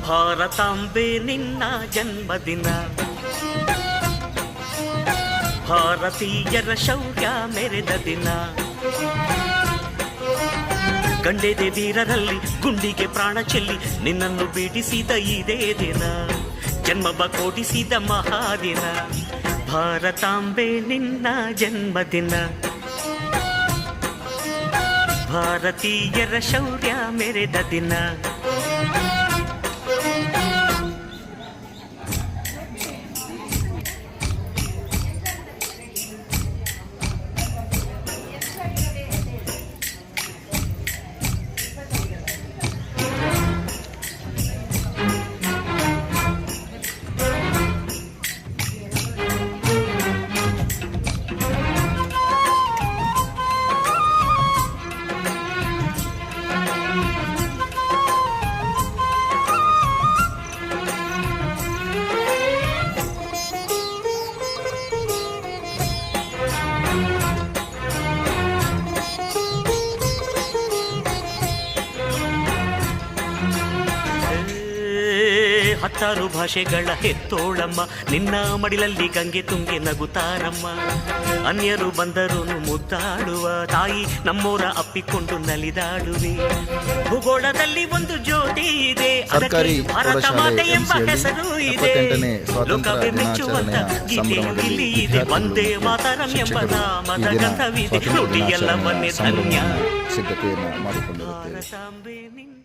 ಭಾರತಾಂಬೆ ನಿನ್ನ ಜನ್ಮದಿನ, ಭಾರತೀಯರ ಶೌರ್ಯ ಮೆರೆದ ದಿನ, ಗಂಡೆದೆ ವೀರರಲ್ಲಿ ಗುಂಡಿಗೆ ಪ್ರಾಣ ಚೆಲ್ಲಿ ನಿನ್ನನ್ನು ಬಿಡಿಸಿದ ಇದೇ ದಿನ, ಜನ್ಮವ ಕೊಡಿಸಿದ ಮಹಾದಿನ. ಭಾರತಾಂಬೆ ನಿನ್ನ ಜನ್ಮದಿನ, ಭಾರತೀಯರ ಶೌರ್ಯ ಮೆರೆದ ದಿನ. ಹತ್ತಾರು ಭಾಷೆಗಳ ಹೆತ್ತೋಳಮ್ಮ, ನಿನ್ನ ಮಡಿಲಲ್ಲಿ ಗಂಗೆ ತುಂಗೆ ನಗುತ್ತಾರಮ್ಮ. ಅನ್ಯರು ಬಂದರು ಮುದ್ದಾಡುವ ತಾಯಿ, ನಮ್ಮೋರ ಅಪ್ಪಿಕೊಂಡು ನಲಿದಾಡುವೆ. ಭೂಗೋಳದಲ್ಲಿ ಒಂದು ಜ್ಯೋತಿ ಇದೆ, ಅದಕ್ಕೆ ಭಾರತ ಮಾತೆ ಎಂಬ ಹೆಸರು ಇದೆ. ಲೋಕವೇ ಮೆಚ್ಚುವಂತ ಗೀತೆಯು ಇಲ್ಲಿ ಇದೆ, ವಂದೇ ಮಾತರಂ ಎಂಬ ನಾಮದ ಗಂಧವಿದೆ. ನುಡಿಯೆಲ್ಲವನ್ನೇ ಧನ್ಯ. ಸಿದ್ಧತೆಯನ್ನು ಮಾಡಿಕೊಂಡಿರುತ್ತೇವೆ. ಭಾರತಾಂಬೆ ನಿನ್ನ